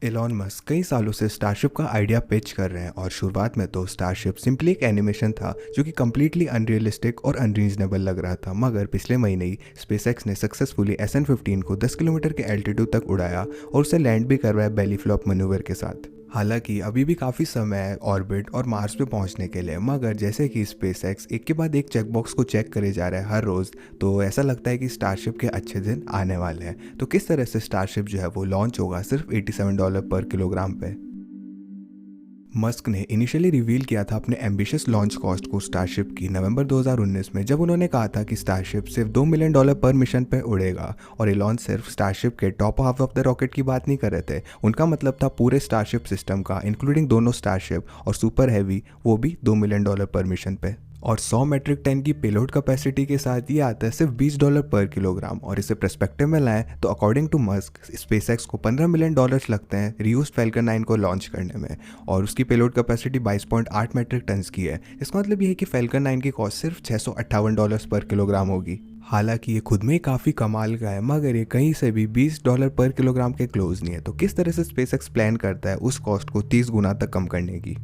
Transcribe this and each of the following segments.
Elon Musk कई सालों से स्टारशिप का आइडिया पिच कर रहे हैं और शुरुआत में तो स्टारशिप सिंपली एक एनिमेशन था जो कि कम्प्लीटली अनरियलिस्टिक और अनरीजनेबल लग रहा था। मगर पिछले महीने ही स्पेसएक्स ने सक्सेसफुली SN15 को 10 किलोमीटर के एल्टीट्यूड तक उड़ाया और उसे लैंड भी करवाया बेली फ्लॉप मनूवर के साथ। हालांकि अभी भी काफ़ी समय है ऑर्बिट और मार्स पे पहुंचने के लिए, मगर जैसे कि स्पेसएक्स एक के बाद एक चेकबॉक्स को चेक करे जा रहा है हर रोज़, तो ऐसा लगता है कि स्टारशिप के अच्छे दिन आने वाले हैं। तो किस तरह से स्टारशिप जो है वो लॉन्च होगा सिर्फ $87 पर किलोग्राम पे। मस्क ने इनिशियली रिवील किया था अपने एम्बिशियस लॉन्च कॉस्ट को स्टारशिप की नवंबर 2019 में, जब उन्होंने कहा था कि स्टारशिप सिर्फ $2 मिलियन पर मिशन पे उड़ेगा। और एलॉन सिर्फ स्टारशिप के top half of the rocket की बात नहीं कर रहे थे, उनका मतलब था पूरे स्टारशिप सिस्टम का, इंक्लूडिंग दोनों स्टारशिप और सुपर हैवी, वो भी $2 मिलियन पर मिशन पे। और 100 मेट्रिक टन की पेलोड कैपेसिटी के साथ ये आता है सिर्फ $20 पर किलोग्राम। और इसे पर्सपेक्टिव में लाएं तो अकॉर्डिंग टू मस्क स्पेसएक्स को $15 मिलियन लगते हैं रीयूज्ड फैल्कन 9 को लॉन्च करने में, और उसकी पेलोड कैपेसिटी 22.8 मेट्रिक टन की है। इसका मतलब ये है कि फैल्कन 9 की कॉस्ट सिर्फ $658 पर किलोग्राम होगी। हालांकि ये खुद में ही काफ़ी कमाल का है, मगर ये कहीं से भी $20 पर किलोग्राम के क्लोज नहीं है। तो किस तरह से स्पेसएक्स प्लान करता है उस कॉस्ट को 30 गुना तक कम करने की।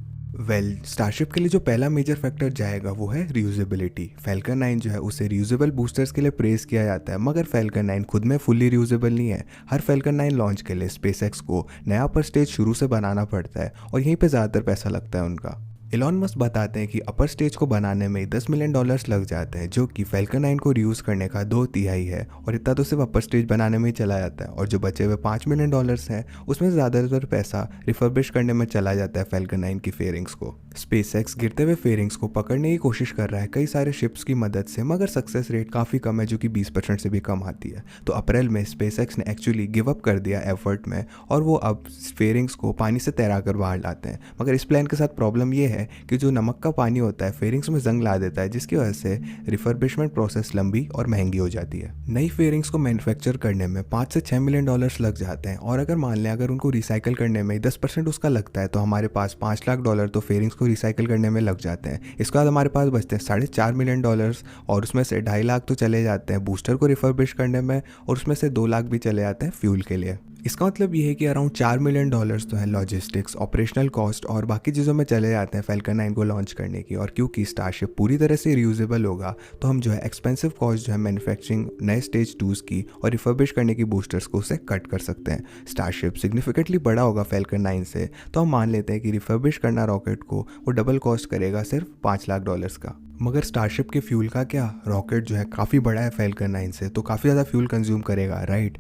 स्टारशिप के लिए जो पहला मेजर फैक्टर जाएगा वो है रियूजेबिलिटी। फैल्कन 9 जो है उसे रियूजेबल बूस्टर्स के लिए प्रेस किया जाता है, मगर फैल्कन 9 खुद में फुल्ली रियूजेबल नहीं है। हर फैल्कन 9 लॉन्च के लिए स्पेसएक्स को नया अपर स्टेज शुरू से बनाना पड़ता है और यहीं पे ज़्यादातर पैसा लगता है उनका। एलॉन मस्क बताते हैं कि अपर स्टेज को बनाने में $10 मिलियन लग जाते हैं, जो कि फैल्कन 9 को रीयूज करने का 2/3 है, और इतना तो सिर्फ अपर स्टेज बनाने में ही चला जाता है। और जो बचे हुए $5 मिलियन हैं उसमें ज़्यादातर पैसा रिफर्बिश करने में चला जाता है फैल्कन 9 की फेयरिंग्स को। स्पेसएक्स गिरते हुए फेयरिंग्स को पकड़ने की कोशिश कर रहा है कई सारे शिप्स की मदद से, मगर सक्सेस रेट काफ़ी कम है, जो कि 20% से भी कम आती है। तो अप्रैल में स्पेसएक्स ने एक्चुअली गिव अप कर दिया एफर्ट में, और वो अब फेयरिंग्स को पानी से तैरा कर बाहर लाते हैं। मगर इस प्लान के साथ प्रॉब्लम ये है कि जो नमक का पानी होता है फेयरिंग्स में जंग ला देता है, जिसकी वजह से रिफर्बिशमेंट प्रोसेस लंबी और महंगी हो जाती है। नई फेयरिंग्स को मैन्युफैक्चर करने में $5 से $6 मिलियन लग जाते हैं, और अगर मान लें अगर उनको रिसाइकल करने में 10% उसका लगता है, तो हमारे पास $5 लाख तो फेयरिंग्स को रिसाइकल करने में लग जाते हैं। इसके बाद हमारे पास बचते हैं $4.5 मिलियन, और उसमें से 2.5 लाख तो चले जाते हैं बूस्टर को रिफर्बिश करने में, और उसमें से 2 लाख भी चले जाते हैं फ्यूल के लिए। इसका मतलब ये है कि अराउंड $4 मिलियन तो है लॉजिस्टिक्स, ऑपरेशनल कॉस्ट और बाकी चीज़ों में चले जाते हैं फैल्कन 9 को लॉन्च करने की। और क्योंकि स्टारशिप पूरी तरह से रियूजेबल होगा, तो हम जो है एक्सपेंसिव कॉस्ट जो है मैन्युफैक्चरिंग नए स्टेज 2 की और रिफर्बिश करने की बूस्टर्स को उसे कट कर सकते हैं। स्टारशिप सिग्निफिकेंटली बड़ा होगा फैल्कन 9 से, तो हम मान लेते हैं कि रिफर्बिश करना रॉकेट को वो डबल कॉस्ट करेगा सिर्फ $5 लाख का। मगर स्टारशिप के फ्यूल का क्या, रॉकेट जो है काफ़ी बड़ा है फैल्कन 9 से, तो काफ़ी ज़्यादा फ्यूल कंज्यूम करेगा, राइट।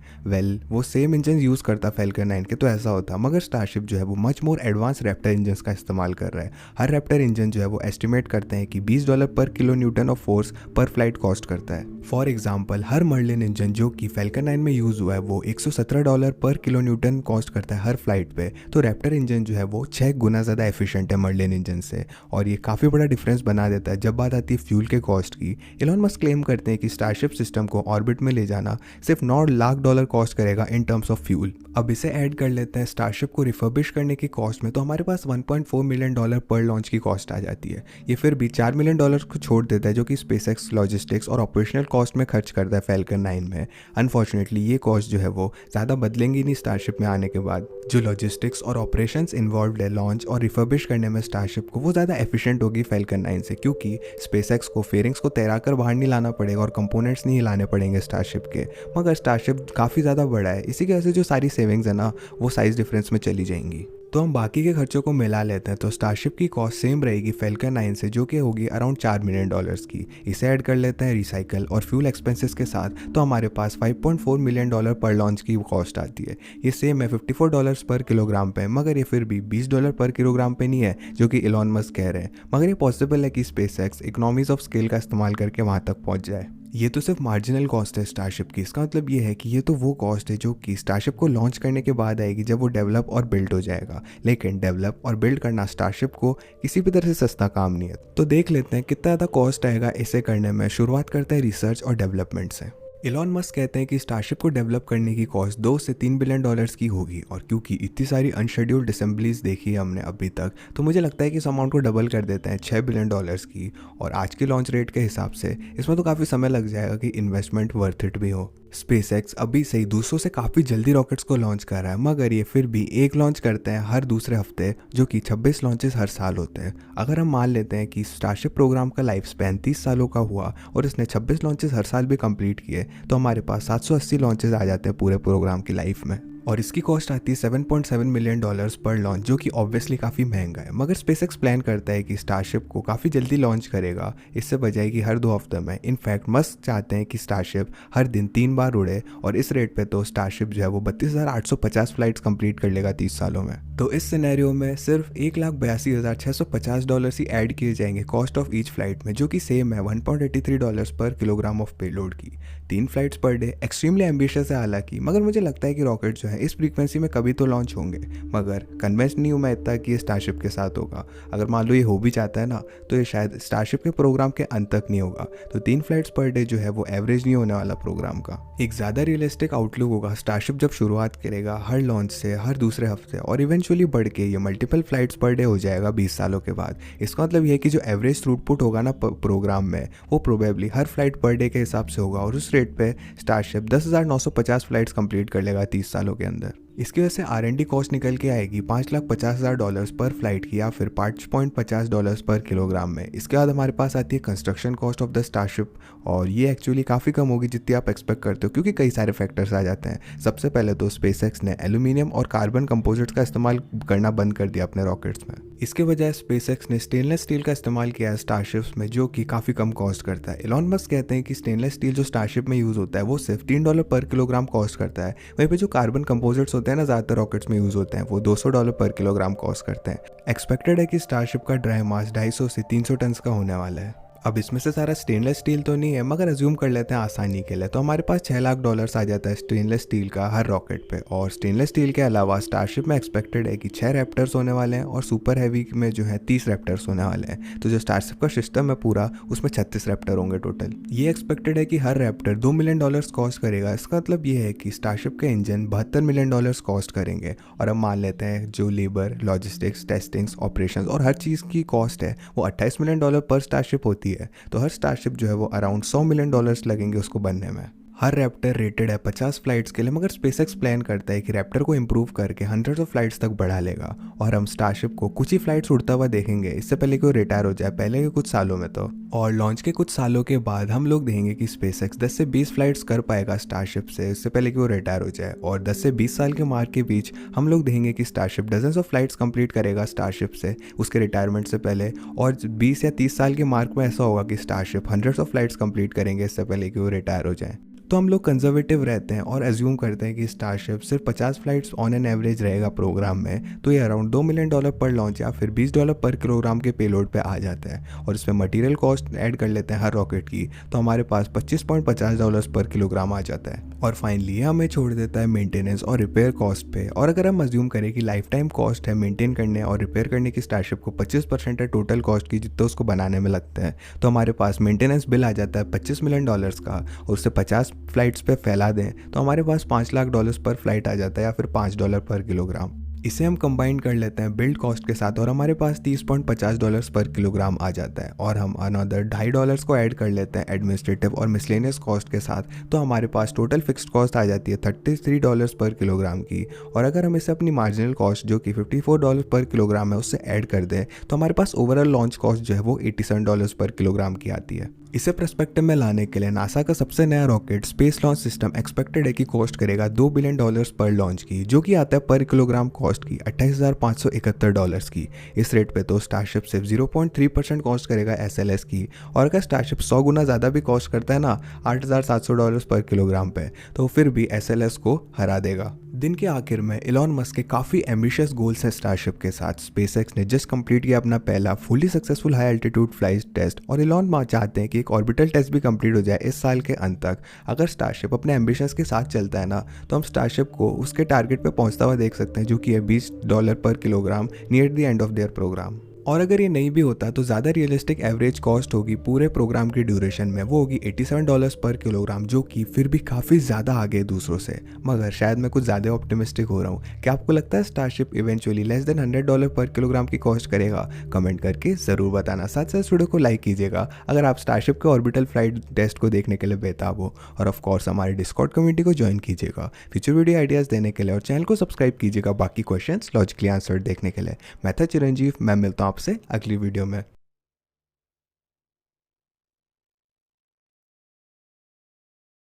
वो सेम इंजन यूज़ करता फैल्कन 9 के, तो ऐसा होता। मगर स्टारशिप जो है वो much more advance Raptor engine का इस्तेमाल कर रहा है। हर रैप्टर इंजन जो है वो एस्टिमेट करते हैं कि $20 पर किलो न्यूटन ऑफ फोर्स पर फ्लाइट कॉस्ट करता है। फॉर एग्जाम्पल हर मर्लिन इंजन जो कि फैल्कन 9 में यूज़ हुआ है वो $117 पर किलो न्यूटन कॉस्ट करता है हर फ्लाइट पे। तो रैप्टर इंजन जो है वो 6 गुना ज़्यादा एफिशिएंट है मर्लिन इंजन से, और ये काफ़ी बड़ा डिफरेंस बना देता है जब बात आती है फ्यूल के कॉस्ट की। एलॉन मस्क क्लेम करते हैं कि स्टारशिप सिस्टम को ऑर्बिट में ले जाना सिर्फ $9 लाख कॉस्ट करेगा इन टर्म्स ऑफ फ्यूल। अब इसे ऐड कर लेते हैं स्टारशिप को रिफर्बिश करने की कॉस्ट में, तो हमारे पास $1.4 मिलियन पर लॉन्च की कॉस्ट आ जाती है। ये फिर भी $4 मिलियन को छोड़ देता है, जो कि स्पेसएक्स लॉजिस्टिक्स और ऑपरेशनल कॉस्ट में खर्च करता है फैल्कन 9 में। अनफॉर्चुनेटली ये कॉस्ट जो है वो ज़्यादा बदलेंगी नहीं स्टारशिप में आने के बाद। जो लॉजिस्टिक्स और ऑपरेशंस इन्वॉल्व है लॉन्च और रिफर्बिश करने में स्टारशिप को, वो ज़्यादा एफिशिएंट होगी फैल्कन 9 से, क्योंकि स्पेसएक्स को फेयरिंग्स को तैरा कर बाहर नहीं लाना पड़ेगा और कंपोनेंट्स नहीं लाने पड़ेंगे स्टारशिप के। मगर स्टारशिप काफ़ी ज़्यादा बड़ा है, इसी की वजह से जो सारी सेविंग्स है ना वो साइज डिफरेंस में चली जाएंगी। तो हम बाकी के खर्चों को मिला लेते हैं, तो स्टारशिप की कॉस्ट सेम रहेगी फैल्कन 9 से, जो कि होगी अराउंड $4 मिलियन की। इसे ऐड कर लेते हैं रिसाइकल और फ्यूल एक्सपेंसेस के साथ, तो हमारे पास $5.4 मिलियन पर लॉन्च की कॉस्ट आती है। ये सेम है $54 पर किलोग्राम पे, मगर ये फिर भी $20 पर किलोग्राम पे नहीं है, जो कि एलॉन मस्क कह रहे हैं। मगर ये पॉसिबल है कि स्पेसएक्स इकोनॉमीज ऑफ स्केल का इस्तेमाल करके वहाँ तक पहुँच जाए। ये तो सिर्फ मार्जिनल कॉस्ट है स्टारशिप की। इसका मतलब ये है कि ये तो वो कॉस्ट है जो कि स्टारशिप को लॉन्च करने के बाद आएगी, जब वो डेवलप और बिल्ड हो जाएगा। लेकिन डेवलप और बिल्ड करना स्टारशिप को किसी भी तरह से सस्ता काम नहीं है। तो देख लेते हैं कितना ज़्यादा कॉस्ट आएगा इसे करने में। शुरुआत करते हैं रिसर्च और डेवलपमेंट से। एलॉन मस्क कहते हैं कि स्टारशिप को डेवलप करने की कॉस्ट $2 से $3 बिलियन की होगी, और क्योंकि इतनी सारी अनशेड्यूल्ड असेंबलीज देखी है हमने अभी तक, तो मुझे लगता है कि इस अमाउंट को डबल कर देते हैं $6 बिलियन की। और आज की लॉन्च रेट के हिसाब से इसमें तो काफ़ी समय लग जाएगा कि इन्वेस्टमेंट वर्थ इट भी हो। स्पेसएक्स अभी से ही दूसरों से काफ़ी जल्दी रॉकेट्स को लॉन्च कर रहा है, मगर ये फिर भी एक लॉन्च करते हैं हर दूसरे हफ्ते, जो कि 26 लॉन्चेस हर साल होते हैं। अगर हम मान लेते हैं कि स्टारशिप प्रोग्राम का लाइफ स्पैन 30 सालों का हुआ और इसने 26 लॉन्चेस हर साल भी कंप्लीट किए, तो हमारे पास 780 लॉन्चेस आ जाते हैं पूरे प्रोग्राम की लाइफ में। और इसकी कॉस्ट आती है $7.7 मिलियन पर लॉन्च, जो कि ऑब्वियसली काफ़ी महंगा है। मगर स्पेसएक्स प्लान करता है कि स्टारशिप को काफ़ी जल्दी लॉन्च करेगा, इससे बजाय कि हर 2 हफ्ते में। इनफैक्ट मस्क चाहते हैं कि स्टारशिप हर दिन 3 बार उड़े, और इस रेट पे तो स्टारशिप जो है वो 32,850 फ्लाइट्स कंप्लीट कर लेगा 30 सालों में। तो इस सिनेरियो में सिर्फ $1,82,650 ही ऐड किए जाएंगे कॉस्ट ऑफ ईच फ्लाइट में, जो कि सेम है $1.83 पर किलोग्राम ऑफ पेलोड की। 3 flights per day extremely ambitious है हालांकि, मगर मुझे लगता है कि रॉकेट जो है इस फ्रीक्वेंसी में कभी तो लॉन्च होंगे। मगर कन्विंस नहीं हूँ मैं इतना कि ये स्टारशिप के साथ होगा। अगर मान लो ये हो भी जाता है ना, तो ये शायद स्टारशिप के प्रोग्राम के अंत तक नहीं होगा। तो 3 फ्लाइट्स पर डे जो है वो एवरेज नहीं होने वाला प्रोग्राम का। एक ज़्यादा रियलिस्टिक आउटलुक होगा स्टारशिप जब शुरुआत करेगा हर लॉन्च से हर दूसरे हफ्ते, और इवेंचुअली बढ़ के ये मल्टीपल फ्लाइट्स पर डे हो जाएगा 20 सालों के बाद। इसका मतलब ये है कि जो एवरेज थ्रूपुट होगा ना प्रोग्राम में, वो प्रोबेबली हर फ्लाइट पर डे के हिसाब से होगा, और उस रेट पे स्टारशिप 10,950 फ्लाइट्स कंप्लीट कर लेगा 30 सालों के अंदर। इसकी वजह से R&D कॉस्ट निकल के आएगी $5,50,000 पर फ्लाइट की, या फिर $5.50 पर किलोग्राम में। इसके बाद हमारे पास आती है construction cost of the starship, और ये एक्चुअली काफ़ी कम होगी जितनी आप एक्सपेक्ट करते हो, क्योंकि कई सारे फैक्टर्स आ जाते हैं। सबसे पहले तो स्पेसएक्स ने एल्यूमिनियम और कार्बन कंपोजिट्स का इस्तेमाल करना बंद कर दिया अपने रॉकेट्स में। इसके बजाय स्पेसएक्स ने स्टेनलेस स्टील का इस्तेमाल किया है स्टारशिप्स में, जो कि काफ़ी कम कॉस्ट करता है। एलॉन मस्क कहते हैं कि स्टेनलेस स्टील जो स्टारशिप में यूज़ होता है वो सिर्फ $3 पर किलोग्राम कॉस्ट करता है, वहीं पे जो कार्बन कंपोजिट्स होते हैं ना ज़्यादातर रॉकेट्स में यूज़ होते हैं, वो $200 पर किलोग्राम कॉस्ट करते हैं। एक्सपेक्टेड है कि स्टारशिप का ड्राई मास 250 से 300 टन का होने वाला है। अब इसमें से सारा स्टेनलेस स्टील तो नहीं है, मगर अज्यूम कर लेते हैं आसानी के लिए, तो हमारे पास $6 लाख आ जाता है स्टेनलेस स्टील का हर रॉकेट पे। और स्टेनलेस स्टील के अलावा स्टारशिप में एक्सपेक्टेड है कि 6 रैप्टर्स होने वाले हैं, और सुपर हैवी में जो है 30 रैप्टर्स होने वाले हैं। तो जो स्टारशिप का सिस्टम है पूरा, उसमें 36 रैप्टर होंगे टोटल। ये एक्सपेक्टेड है कि हर रैप्टर $2 मिलियन कॉस्ट करेगा। इसका मतलब ये है कि स्टारशिप के इंजन $72 मिलियन कॉस्ट करेंगे। और अब मान लेते हैं जो लेबर, लॉजिस्टिक्स, टेस्टिंग्स, ऑपरेशंस और हर चीज़ की कॉस्ट है वो $28 मिलियन पर स्टारशिप होती है, तो हर स्टारशिप जो है वो अराउंड $100 मिलियन लगेंगे उसको बनने में। हर रैप्टर रेटेड है 50 फ्लाइट्स के लिए, मगर स्पेसएक्स प्लान करता है कि रैप्टर को इंप्रूव करके हंड्रेड्स ऑफ फ्लाइट्स तक बढ़ा लेगा, और हम स्टारशिप को कुछ ही फ्लाइट्स उड़ता हुआ देखेंगे इससे पहले कि वो रिटायर हो जाए, पहले के कुछ सालों में तो। और लॉन्च के कुछ सालों के बाद हम लोग देखेंगे कि स्पेसएक्स 10 से 20 फ्लाइट्स कर पाएगा स्टारशिप से, इससे पहले कि वो रिटायर हो जाए। और 10 से 20 साल के मार्क के बीच हम लोग देखेंगे कि starship dozens of flights complete करेगा स्टारशिप से उसके रिटायरमेंट से पहले। और 20 या 30 साल के मार्क में ऐसा होगा कि starship hundreds of flights complete करेंगे इससे पहले कि वो रिटायर हो जाए। तो हम लोग कंजर्वेटिव रहते हैं और एज्यूम करते हैं कि स्टारशिप सिर्फ 50 फ्लाइट्स ऑन एन एवरेज रहेगा प्रोग्राम में, तो ये अराउंड $2 मिलियन पर लॉन्च या फिर $20 पर किलोग्राम के पेलोड पे आ जाता है। और इसमें मटेरियल कॉस्ट ऐड कर लेते हैं हर रॉकेट की, तो हमारे पास $25.50 पर किलोग्राम आ जाता है। और फाइनली हमें छोड़ देता है मेंटेनेंस और रिपेयर कॉस्ट पे। और अगर हम अज्यूम करें कि लाइफ टाइम कॉस्ट है मेंटेन करने और रिपेयर करने की स्टारशिप को 25% है टोटल कॉस्ट की जितना उसको बनाने में लगता है, तो हमारे पास मेंटेनेंस बिल आ जाता है $25 मिलियन का, और उससे 50 फ्लाइट्स पे फैला दें तो हमारे पास $5 लाख पर फ्लाइट आ जाता है, या फिर $5 पर किलोग्राम। इसे हम कंबाइन कर लेते हैं बिल्ड कॉस्ट के साथ, और हमारे पास $30.50 पर किलोग्राम आ जाता है। और हम अनदर $2.50 को ऐड कर लेते हैं एडमिनिस्ट्रेटिव और मिसलेनियस कॉस्ट के साथ, तो हमारे पास टोटल फिक्स्ड कॉस्ट आ जाती है $33 पर किलोग्राम की। और अगर हम इसे अपनी मार्जिनल कॉस्ट जो कि $54 पर किलोग्राम है उससे ऐड कर दें, तो हमारे पास ओवरऑल लॉन्च कॉस्ट जो है वो $87 पर किलोग्राम की आती है। इसे पर्सपेक्टिव में लाने के लिए नासा का सबसे नया rocket space launch system expected है कि कॉस्ट करेगा $2 बिलियन पर लॉन्च की, जो कि आता है पर किलोग्राम कॉस्ट की $28,571 की। इस रेट पे तो स्टारशिप सिर्फ 0.3% कॉस्ट करेगा SLS की, और अगर स्टारशिप 100 गुना ज़्यादा भी कॉस्ट करता है ना $8,700 पर किलोग्राम पे, तो फिर भी SLS को हरा देगा। दिन के आखिर में एलॉन मस्क के काफ़ी एम्बिशियस गोल्स हैं स्टारशिप के साथ। स्पेसएक्स ने जस्ट कंप्लीट किया अपना पहला fully successful high altitude flight test, और एलॉन मस्क चाहते हैं कि एक ऑर्बिटल टेस्ट भी कंप्लीट हो जाए इस साल के अंत तक। अगर स्टारशिप अपने एम्बिशंस के साथ चलता है ना, तो हम स्टारशिप को उसके टारगेट पे पहुंचता हुआ देख सकते हैं, जो कि है $20 पर kilogram near the end of their programme. और अगर ये नहीं भी होता तो ज़्यादा रियलिस्टिक एवरेज कॉस्ट होगी पूरे प्रोग्राम की ड्यूरेशन में, वो होगी $87 पर किलोग्राम, जो कि फिर भी काफ़ी ज़्यादा आगे है दूसरों से। मगर शायद मैं कुछ ज़्यादा ऑप्टिमिस्टिक हो रहा हूँ। क्या आपको लगता है स्टारशिप इवेंचुअली लेस देन $100 पर किलोग्राम की कॉस्ट करेगा? कमेंट करके ज़रूर बताना। साथ साथ वीडियो को लाइक कीजिएगा अगर आप स्टारशिप के ऑर्बिटल फ्लाइट टेस्ट को देखने के लिए बेताब हो, और ऑफ कोर्स हमारे डिस्कॉर्ड कम्युनिटी को ज्वाइन कीजिएगा फ्यूचर वीडियो आइडियाज़ देने के लिए, और चैनल को सब्सक्राइब कीजिएगा बाकी क्वेश्चंस लॉजिकली आंसर देखने के लिए। मैं था चिरंजीव, मैं मिलता हूँ आपसे अगली वीडियो में।